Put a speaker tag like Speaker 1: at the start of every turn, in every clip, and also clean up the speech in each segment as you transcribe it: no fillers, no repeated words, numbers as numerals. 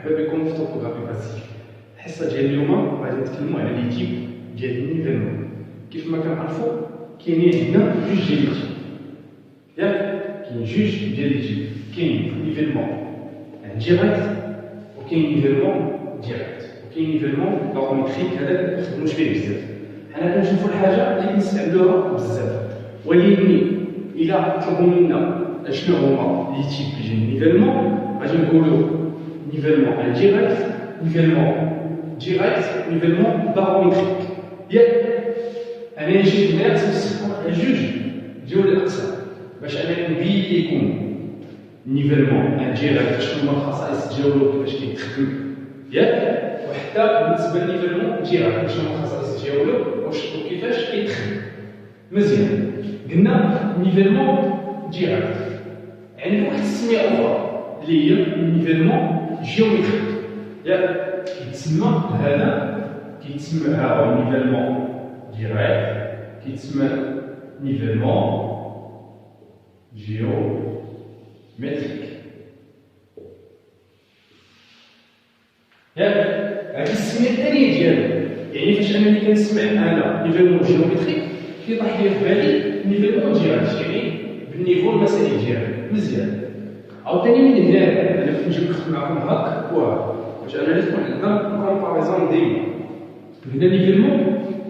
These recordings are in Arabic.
Speaker 1: مرحبا بكم في توبوغرافي باسيف. الحصه ديال اليوم غادي نتكلموا على لي تيب ديال النيفيلمون. كيف ما كنعرفوا كاينين عندنا جوج ديال لي تيب، ياك؟ كاين جوج ديال لي تيب، كاين نيفيلمون ديريكت وكاين نيفيلمون ديريكت وكاين نيفيلمون باروميتريك. هذا ما كنخدموش فيه بزاف، حنا كنشوفوا الحاجه اللي كنستعملوها بزاف، ولكن الا طلبوا منا اشنو هما لي تيب ديال النيفيلمون غادي نقولوا نيفيلمون انديريكت، نيفيلمون ديريكت، نيفيلمون باروميتريك. ياك انا جيت هنا تنسقوا على جوج ديال الاقسام باش انا نبين لكم نيفيلمون انديريكت شنو هما الخصائص ديالو كيفاش كيتخدم، ياك؟ وحتى بالنسبه للنيفيلمون ديريكت شنو هما الخصائص ديالو وكيفاش كيتخدم. مزيان، قلنا نيفيلمون ديريكت عندنا واحد التسميه اخرى اللي هي نيفيلمون جيومتريك. ياك كيتسمى هذا كيتسمى ها نيفيلمون ديريكت، كيتسمى نيفيلمون جيومتريك. ياك هذه التسميه الثانيه ديالو، يعني فاش انني كنسمع انا نيفيلمون جيومتريك كيطيح لي في بالي نيفيلمون ديريكت، يعني بالنيفو المسائي ديالو. مزيان، عاوتاني من هنا انا كنت نجي نخدم معكم هاك واه باش انا لازم عندنا كومباريزون ديما. هنا نيفيلمون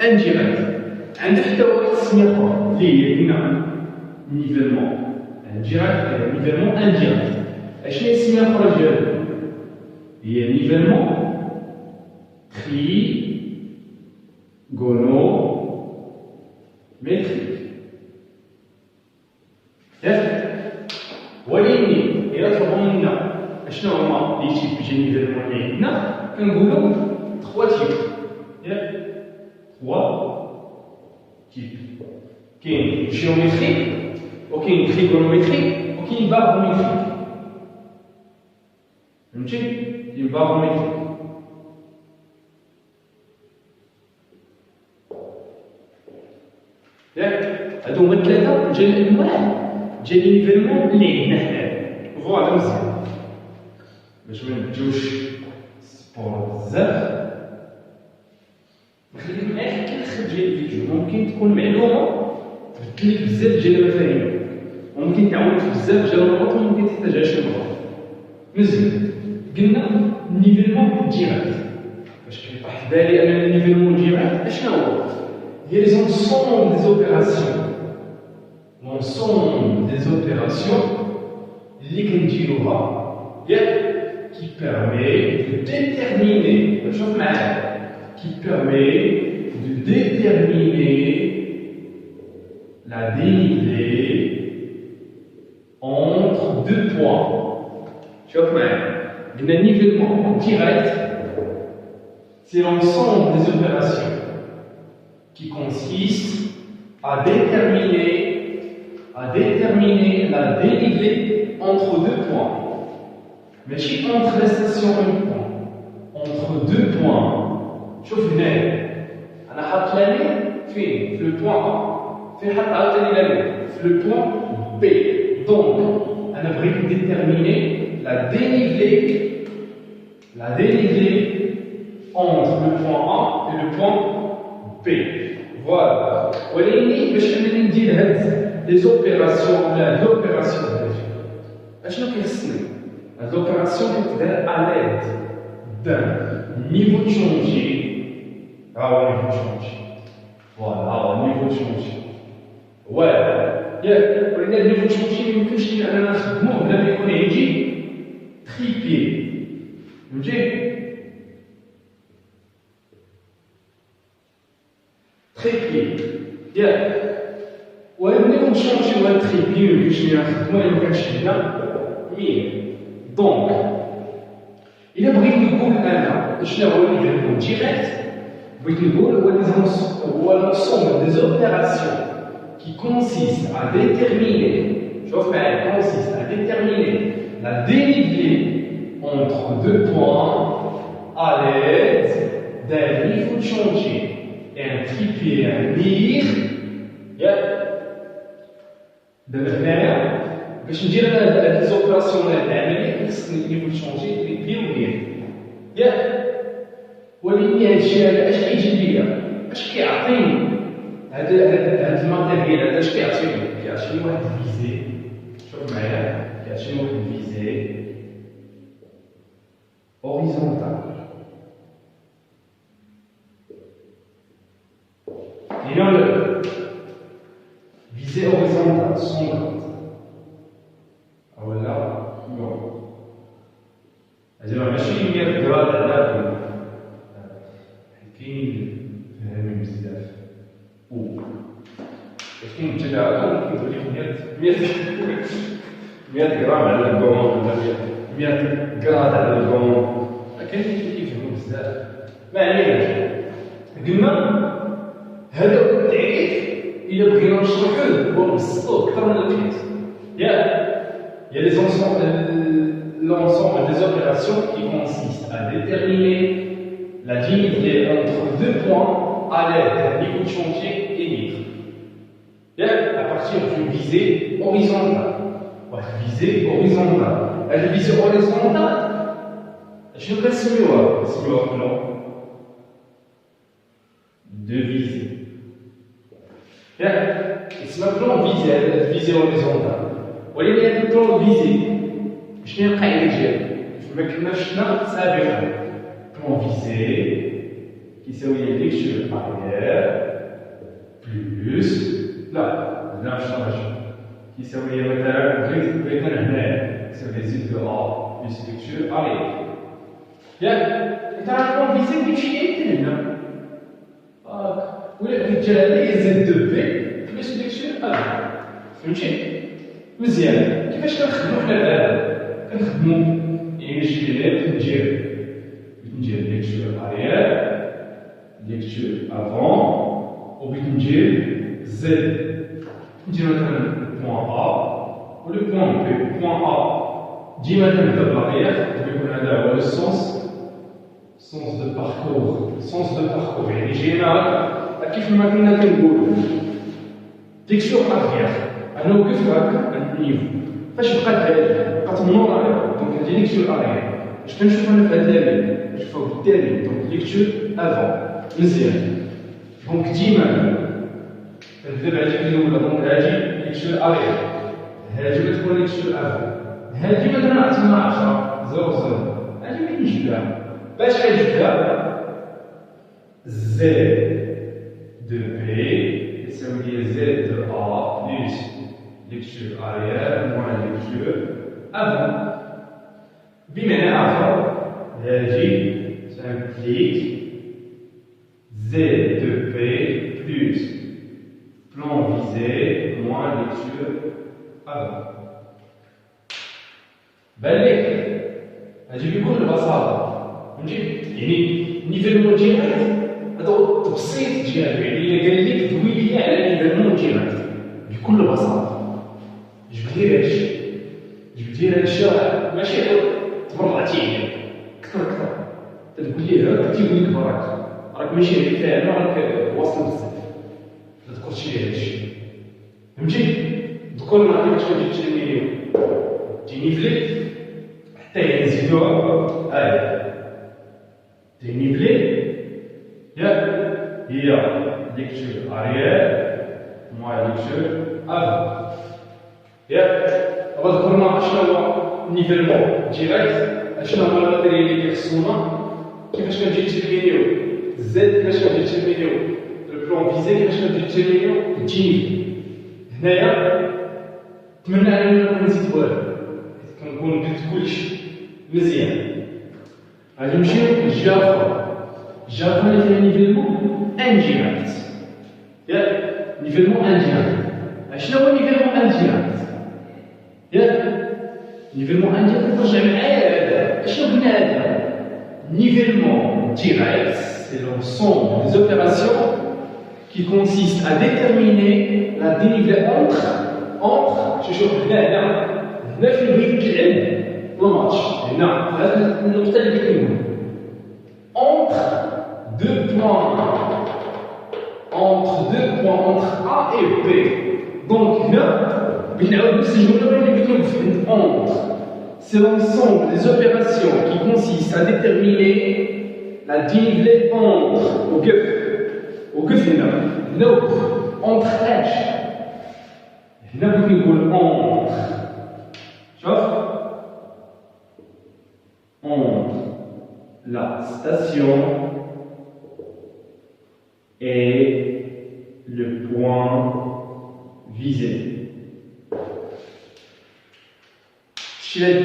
Speaker 1: انديريكت عندها حتى واحد التسميه اخرى اللي هي قلنا نيفيلمون انديريكت، نيفيلمون انديريكت. اشنو هي التسميه الاخرى ديالو؟ هي نيفيلمون تريغونومتريك. ياك ولكن إلا طلبوا منا اشنو هما لي تيب ديال النيفيلمون اللي عندنا كنقولوا 3 تيب. ياك 3 تيب، كاين جيومتريك وكاين تريغونومتريك وكاين باروميتريك. فهمتي؟ كاين باروميتريك. ياك هادو هما 3 ديال الانواع ديال النيفيلمون اللي عندنا حنا. فوالا مزيان، باش ما نبداوش سبور بزاف نخليك معايا حتى الاخر ديال الفيديو. ممكن تكون معلومه تبدل لك بزاف ديال المفاهيم، وممكن تعاونك بزاف ديال النقط وممكن تحتاجها شي مره. مزيان، قلنا النيفيلمون ديريكت. باش كيطيح في بالي انا النيفيلمون ديريكت اشنو هو؟ هي لونسومبل دي زوبيراسيون، l'ensemble des opérations اللي كنديروها ياك qui permet de déterminer، شوف معايا، qui permet de déterminer la dénivelée entre deux points. شوف معايا، قلنا نيفيلمون direct c'est l'ensemble des opérations qui consistent à déterminer la dénivelée entre deux points. Mais si entre les stations et le point, entre deux points, شوف هنا أنا حاط لامي فين؟ في البوان A، فين حاط عاوتاني لامي؟ في البوان B. Donc أنا بغيت déterminer la dénivelée entre le point A et le point B. Voilà. ولكن باش أنني ندير هاد les opérations là l'opération اشنو كيخصني؟ هاد l'opération كتدار à l'aide d'un niveau de changé. ها هو niveau de changé. فوالا ها هو niveau de changé. ياك ولكن هاد niveau de changé ميمكنش لي انا نخدموه بلا ما يكون عندي تريبي. فهمتي؟ تريبي ياك وهاد نيفو تشونجي وهاد تريبي ميمكنش ليا نخدمو إلا مكانش هنا 100. دونك إلا بغيت نقول أنا شنو هو النيفيلمون ديريكت، بغيت نقول هو l'ensemble des opérations qui consistent à déterminer، شوف معايا، consiste à déterminer la dénivelée entre deux points à l'aide d'un niveau changé et un tripé et un mire. دابا هنايا باش ندير هاد ليزوبيراسيون ديال العمليه خصني نيفو تشونجي تريبي ومير. ياك ولكن هذا الشيء هذا اش كيجيب ليا اش كيعطيني هذا الماتيريال هذا اش كيعطيني كيعطيني واحد الفيزي شوف معايا كيعطيني واحد الفيزي هوريزونتال هنا فيزي هوريزونتال سومبرات اولا نو هذا ماشي 100 غراد على كاين فهمي بزاف كاين التلاعب كيقول لك 100 غرام على البون ولا 100 غراد على البون كاين اللي كيفهموا بزاف ما عليناش قلنا هذا هو التعريف إلا بغينا نشرحوه ونبسطوه أكثر من الحيط Il y a l'ensemble des opérations qui consistent à déterminer la dignité entre deux points à l'aide d'un niveau de chantier et libre. À partir d'une visée horizontale. Visée horizontale. La visée horizontale, je vais اسميوها non. De visée. اسمها بلون visée horizontale. ولكن هذا البلون فيزي شنو هي القاعده ديالو كما كنا شفنا سابقا بلون فيزي كيساوي ليكتور اريير بلوس لا شنو كيساوي مثلا بغيت هنايا كيساوي زيد دو ا بلوس ليكتور اريير انت راه بلون فيزي كيمشي حتى هنا ولا بغيت تجي هذا زيد دو بي بلوس ليكتور اريير فهمتي مزيان كيفاش كنخدمو حنا دابا كنخدمو يعني نجي هنا ندير ليكتور اريير ليكتور افون وبغيت ندير زد ندير مثلا بوان ا ولا بوان بي بوان ا ديما كنبدا بالاريير ويكون هذا هو السونس دو باركور يعني جينا كيف ما كنا كنقولو ليكتور اريير انا وقفت هكا النيفو فاش بقات هادي بقات من ورا دونك هادي ليكتور اريير اش كنشوف انا في هاد الدليل نشوفو بالتالي دونك ليكتور افون مزيان دونك ديما كنبدا بهاديك الاولى دونك هادي ليكتور اريير هادي كتكون ليكتور افون هادي مثلا عطينا 10 0 هادي ما كنجبدها باش غنجبدها زد دو بي يساوي لي زد دو ا بلس lecture arrière moins lecture avant. بمعنى آخر هذه s'implique Z de P plus plan visé moins lecture avant. بالك هذه بكل بساطة فهمتي يعني نيفيلمون ديالك هذا هو التبسيط ديالو يعني قال لك دوي لي على نيفيلمون ديالك بكل بساطة جبتي هادشي راه ماشي غير تبرعتي عليه كثر تقول ليه هاك تيقول لك راك ماشي غير فاهم راك واصل بزاف ما تذكرش ليه هادشي فهمتي ذكرنا كيفاش غادي تشري تينيفلي حتى هي نزيدوها هاي تينيفلي هي ليكتور اريير موان ليكتور افون ذكرنا شنو هو النيفيلمون ديريكت شنو هو الماتيريال اللي كيخصونا كيفاش كنجي تيرمينيو زد كيفاش كنجي تيرمينيو البلون فيزي كيفاش كنجي تيرمينيو الجيني هنايا نتمنى انني ما نزيد والو كنكون قلت كلشي مزيان غادي نمشيو لجافا اللي فيها نيفيلمون انديريكت نيفيلمون انديريكت شنو هو نيفيلمون انديريكت نيفيلمون انديريكت ترجع معايا هذا اشنو قلنا هذا نيفيلمون ديريكت سي l'ensemble des opérations qui consistent à déterminer la dénivelé entre شوف هنا في البيت العلم الماتش هنا هذه النقطه اللي كنقول entre deux points entre A et B. Donc là, بنعاود نفس الجمله اللي قلت لكم في entre c'est l'ensemble des opérations qui consistent à déterminer la dénivelé entre وقف هنا وقف entre اش هنا بغيت نقول entre شوف entre la station et le point visé. شتي لا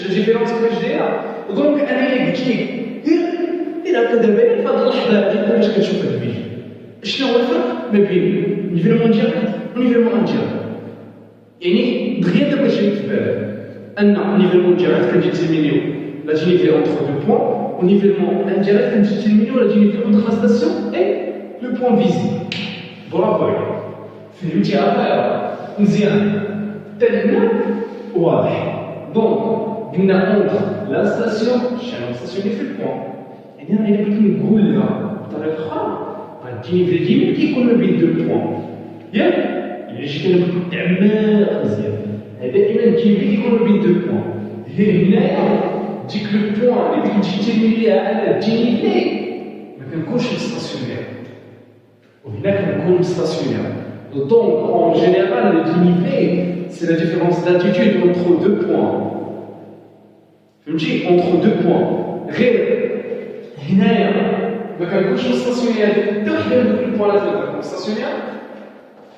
Speaker 1: ديفيرونس كيفاش دايره دونك انا اللي قلت لك دير هكا دابا في هذه اللحظه هذه باش كتشوف هذا الفيديو شنو هو الفرق ما بين نيفيرمون ديريكت ونيفيرمون انديريكت يعني دغيا دابا جاي في بالك ان نيفيرمون ديريكت كنديتيرمينيو لا دينيفي اونتر دو بوين ونيفيرمون انديريكت كنديتيرمينيو لا دينيفي اونتر لا ستاسيون اي لو بوين فيزي برافو عليك فهمتي هذا مزيان تالنا واضح دونك قلنا اونتر لا ستاسيون شحال ستاسيوني في البوان يعني انا بغيت نقول لها بطريقه اخرى الدينيفي ديما كيكون ما بين دو بوان ياك الا جيت انا بغيت نتعمق مزيان دائما الدينيفي كيكون ما بين دو بوان هنايا ديك لو بوان اللي كنتي تيرمينيها على الدينيفي ما كنكونش ستاسيونير وهنا كنكون ستاسيونير donc en général le dénivelé c'est la différence d'altitude entre deux points. فهمتي entre deux points غير هنايا ما كنكونش ستاسيونير حتى وحده من دوك البوان اللي كنكون ستاسيونير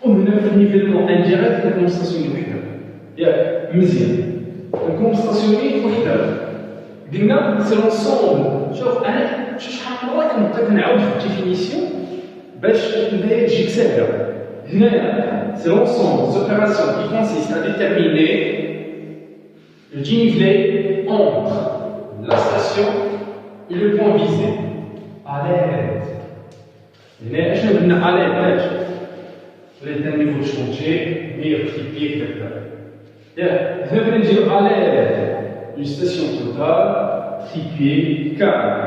Speaker 1: وهنا في النيفيلمون انديريكت كنكون ستاسيونير وحده ياك مزيان كنكون ستاسيونير وحده قلنا سي لونسومبل شوف انا شحال من مره كنبقى كنعاود في الديفينيسيون باش البدايه تجيك ساهله هنايا سي لونسومبل des opérations qui consistent à déterminer le dénivelé entre la station et le point visé. À l'aide. هنا اشنو قلنا à l'aide باش ولات النيفو تشونجي مير تريبيك كذا ياك هنا بغينا نديرو à l'aide une station totale tripié calme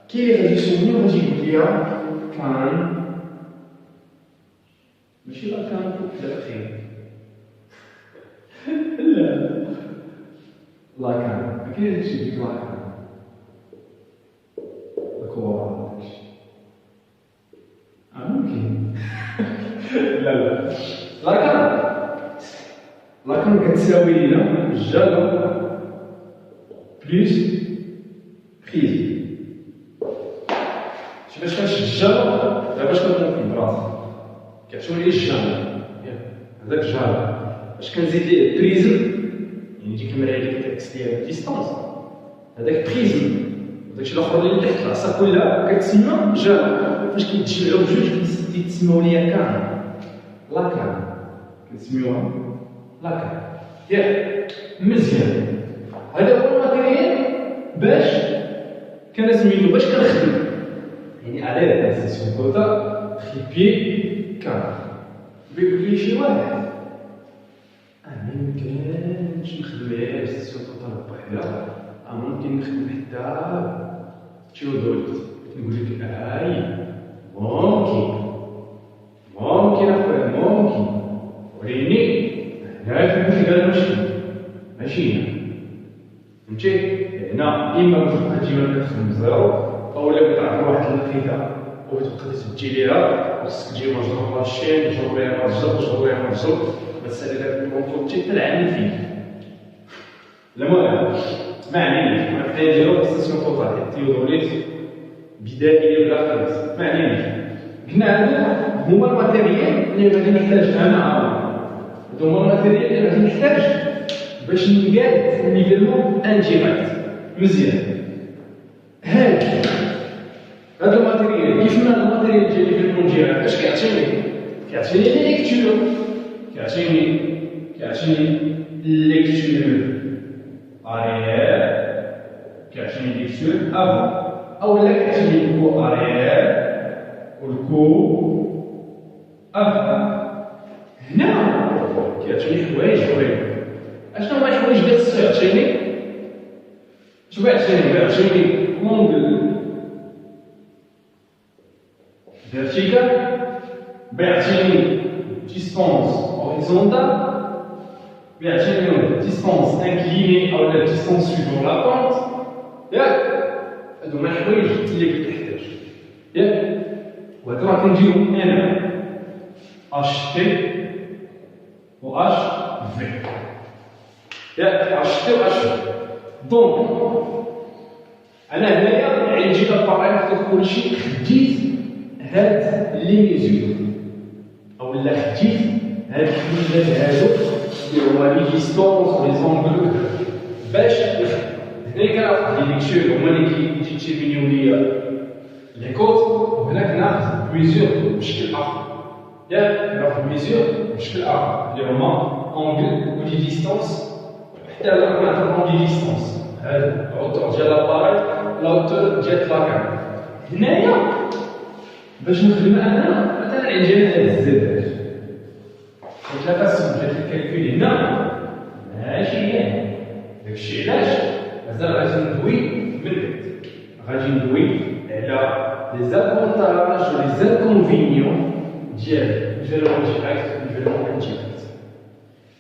Speaker 1: كي غادي يسولني وغادي يقول لي كان ماشي لا كان لا خير لا لا كان اكيد هادشي ديك لا كان الكورة هادشي ممكن لا لا كان كتساوي لنا جالون بلس بريز شي باش كنشد الجالون باش كنكون براسي كتشوف لي الجالون هذاك الجالون باش كنزيد ليه بريزم يعني ديك المرايه اللي كتعكس ليها الديستانس هذاك بريزم داكشي الاخر اللي تحت العصا كلها كتسمى جالون فاش كيتجمعوا بجوج كيتسموا ليا كان لا كان كنسميوها لا كان ياك مزيان هذا هو الماتيريال باش كنسميتو باش كنخدم يعني على لا ستاسيون توتال تريبي كان بيقول لي شي واحد انا ميمكنش نخدم عليها ستاسيون توتال بوحدها ممكن نخدم حتى تيودولت نقول لك هاي ممكن اخويا ممكن وريني هناك المشكل ماشي هنا فهمتي هنا اما كتبقى ديما كتخدم زيرو اولا كتعطي واحد الوحيده وتبقى تسجل ليها خصك تجي مجرور لاشين جرب ليها مرجل بس هذا داك الكونترول حتى العامل فيه المهم ما عليناش ما نديرو ستاسيون توتال تيودوليت بدائيه بلا قياس ما عليناش قلنا هادو هما الماتيريال اللي غادي نحتاج انا هادو هما الماتيريال اللي غادي نحتاج باش نقاد النيفيلمون انديريكت مزيان هاد الماتيريال كيف ما الماتيريال ديال النيفيلمون ديالك اش كيعطيني لي ليكتور كيعطيني ليكتور arrière كيعطيني ليكتور avant اولا كيعطيني الكو arrière والكو avant هنا كيعطيني حوايج اشنو هما الحوايج اللي خصو يعطيني شنو يعطيني كونغل فيرتيكال بيعطيني ديستانس هوريزونتال بيعطيني ديستونس انكليني او لا ديستونس سويفون لا بونت ياك هادو هما الحوايج اللي كتحتاج ياك وهادو راه كنديرهم انا اش تي و اش في ياك اش تي و اش في دونك انا هنايا عندي لاباراي نقدر نقول شي خديت هاد لي ميزور او لا خديت هاد الحوايج هادو اللي هما لي ديستونس و لي زونغل باش هنايا كنعرف لي ليكتور هما اللي كيتيبينيو ليا لي كود وهنا كناخذ ميزور بشكل اخر ياك كناخذ ميزور بشكل اخر اللي هما اونغل و لي ديستونس حتى هنا كنعرف لي ديستونس هذا العطور ديال لاباراي العطور ديال لاكام هنايا باش نخدم انا مثلا عندي هاد الزد لا فاسون ديال الكالكول هنا ماشي هي داكشي علاش مازال غادي ندوي من بعد غادي ندوي على لي زافونتاج و لي زانكونفينيون ديال الفيرمون ديريكت و الفيرمون انديريكت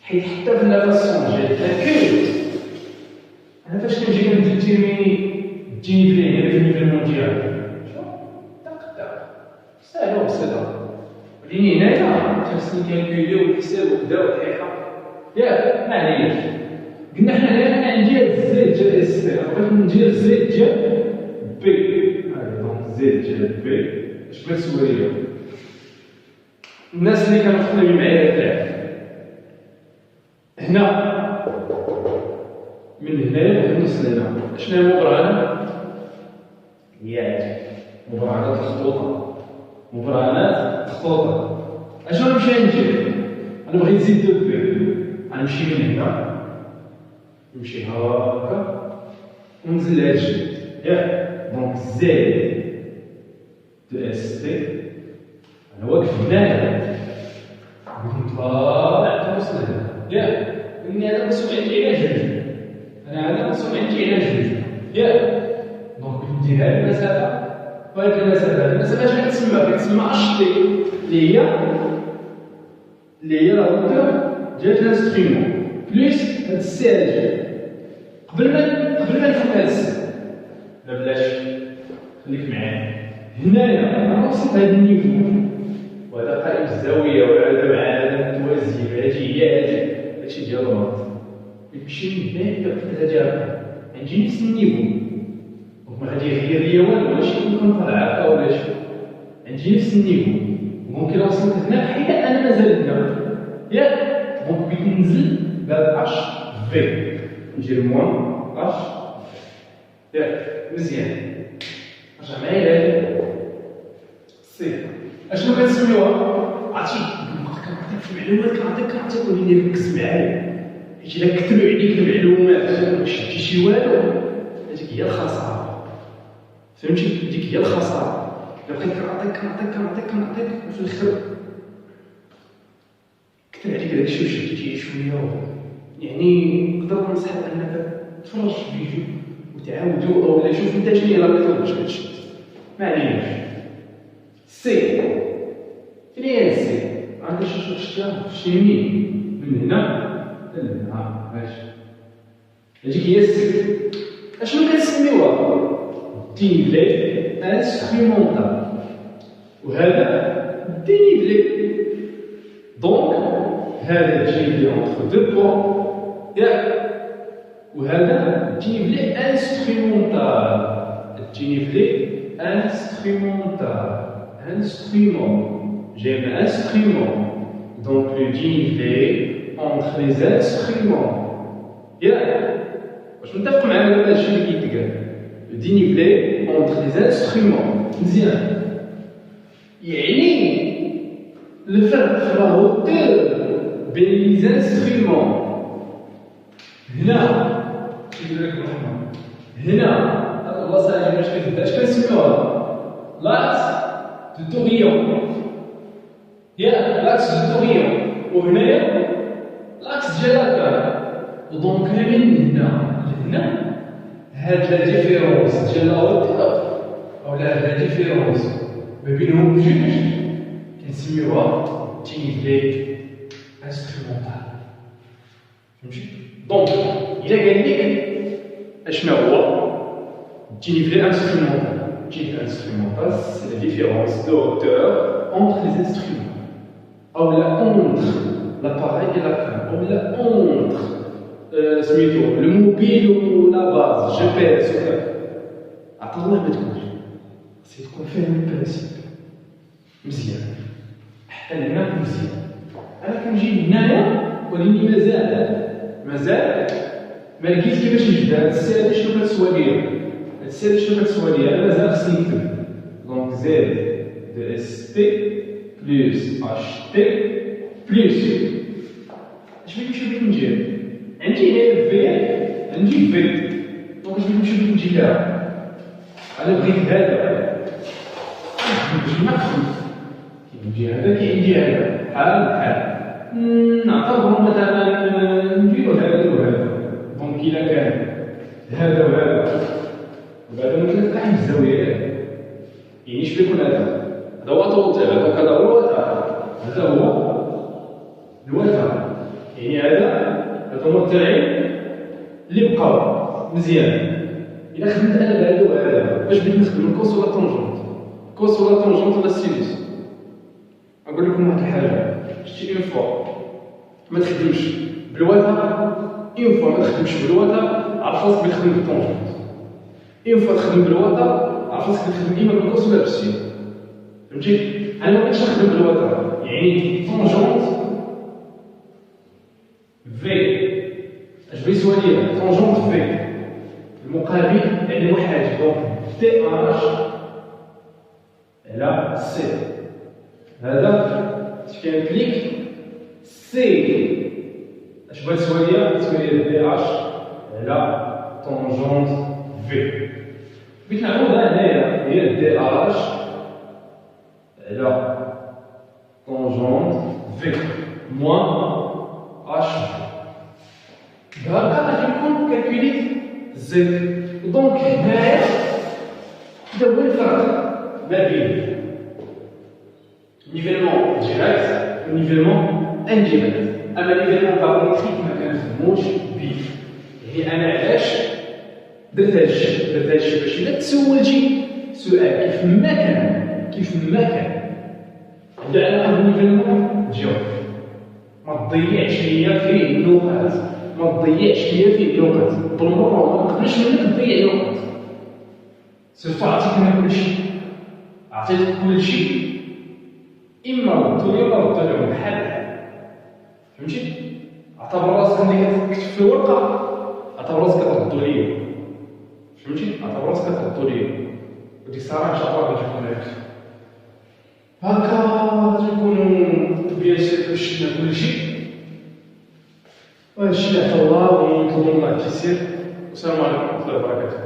Speaker 1: حيت حتى في لا فاسون ديال الكالكول انا فاش كنجي كنديتيرميني الدينيفلي هنا في الفيرمون ديالي طق طق ساهله وبسيطه ولكن هنايا خاصني كالكوليو ونحسب وكذا وحيحه ياك معليش قلنا حنا هنا انا عندي هاد الزيت ديال اس تي بغيت ندير الزيت ديال بي دونك الزيت ديال بي اش بغيت تسولي ليا الناس اللي كانوا خدامين معايا هاد اللعب هنا من هنايا بالنص لهنا شنو هي المبرهنات؟ ياك مبرهنات الخطوطه مبرهنات الخطوطه اشنو نمشي ندير؟ انا بغيت نزيد دو بي غنمشي من هنا نمشي هاكا وننزل لهاد الجهه ياك دونك زد دو اس تي انا واقف هنايا بغيت نطلع توصل لهنا ياك لاني انا مسؤول عندي على جوج انا مسؤول عندي على جوج ياك دونك ندير هاد المسافه وهاد المسافه اش كتسمى اش تي اللي هي لا هوتور ديال الانسترومون بليس هاد السي قبل ما نفهم هاد السي لا بلاش خليك معايا هنايا انا وصلت هاد النيفو وهذا قائم الزاويه وهذا مع هذا متوازي هادي هي هادشي ديال الماط يمشي من هنايا حتى هادي هكا عندي نفس النيفو دونك ما غادي يغير ليا والو ماشي كنكون طالع هكا ولا شي عندي نفس النيفو ممكن وصلت هنا حيت انا مازال هنا ياك دونك بغيت ننزل بهاد اش في ندير موان اش ياك مزيان رجع معايا سي اشنو كنسميوها عرفتي كنعطيك في المعلومات كنعطيك وليني ركز معايا حيت الا كتبوا عليك المعلومات ما شفتي شي والو هذيك هي الخساره فهمتي ديك هي الخساره الا بقيت كنعطيك وفي الاخر كتب عليك داكشي وشديتي شويه يعني نقدر ننصحك انك تفرج فيديو وتعاودو او شوف انت شنو هي لا ميثود باش كتشد معليش سي فين هي السي عندك شفتها في اليمين من هنا لهنا ماشي هذيك هي السي اشنو كنسميوها دينيفلي انسترومونتال وهذا دينيفلي دونك هذا دينيفلي اونتر دو بوان ياك وهذا دينيفلي انسترومونتال الدينيفلي instrument j'ai un instrument donc le dénivelé entre les instruments واش متفق معايا ولا هادشي اللي كيتقال le dénivelé entre les instruments مزيان يعني الفرق في لا هوتور بين لي انسترومون هنا كيقول لك هنا البلاصه هادي باش كتبدا اش كنسميوها لاكس دو توريون ياك لاكس دو توريون وهنايا لاكس ديال لاكار ودونك من هنا لهنا هاد لا ديفيرونس ديال لا هوتور اولا هاد لا ديفيرونس ما بينهم بجوج كنسميوها دينيفلي انسترومونتال فهمتي؟ دونك إلا قال لك أشنا هو dénivelé instrumental. Dénivelé instrumental, c'est la différence de hauteur entre les instruments. Ou là, entre l'appareil et la canne. Ou là, entre le mobile ou la base, GPS. Attends, là, c'est ce qu'on fait le principe. مزيان. حتى هنا مزيان. أنا كنجي هنايا ولكن مازال ما لقيتش كيفاش نجبد هاد السالب شنو كتسوى ليا. هاد السالب شنو كتسوى ليا؟ أنا مازال خصني نكتب. دونك زد دو اس تي بلس اش تي بلس اش بغيت نجيب؟ عندي هنا في عندي في دونك اش بغيت نجي لها؟ أنا بغيت هذا نجي مكتوب كيجي هذا كيجي هذا بحال نعتبرهم مثلا نديرو هذا وهذا دونك إلا كان هذا وهذا وهذا مثلا كاع الزاويات يعني اش بيكون هذا هو طول تاعو دونك هذا هو هذا هو الوتر يعني هذا هو الترعيم اللي بقاو مزيان إلا خدمت أنا بهذا وهذا باش بغيت نخدم الكوس ولا الطونجونت كوس ولا طونجونت ولا السينوس نقول لكم واحد الحاجة شتي اون فوا ما تخدمش بالوتر اون فوا ما تخدمش بالوتر عرف راسك بتخدم بالطونجونت اون فوا تخدم بالوتر عرف راسك بتخدم إما بالكوس ولا بالسين فهمتي؟ أنا ما بغيتش نخدم بالوتر يعني طونجونت في اش بيسوى ليا طونجونت في المقابل يعني واحد دونك تي اش على سي هذا كاين كليك سي اش بغات تسوى ليا دي اش على طونجونت في بغيت نعوضها هنايا هي دي اش على طونجونت في موان اش هكا غادي نكون كالكوليت زد دونك هنايا هذا هو الفرق ما بين نيفيلمون ديريكت و نيفيلمون انديريكت اما نيفيلمون بارومتريك ما كنخدموش بيه يعني انا علاش درت هادشي باش الا تسولتي سؤال كيف ما كان عندها علاقه بالنيفيلمون جاوب ما تضيعش ليا فيه النقاط ما تضيعش ليا فيه النقاط بالمره ما نقدرش منك تضيع النقاط سيرتو عطيتك كلشي عطيتك كلشي اما ردوا لي ولا ردوا لهم بحال فهمتي اعتبر راسك ملي كتكتب في الورقه اعتبر راسك كتردوا لي فهمتي اعتبر راسك كتردوا لي وديك الساعه ان شاء الله غادي تكون هكا غادي نكونوا بيان سير شفنا كلشي وهادشي اللي عطا الله ونطلبوا الله التيسير والسلام عليكم ورحمه الله وبركاته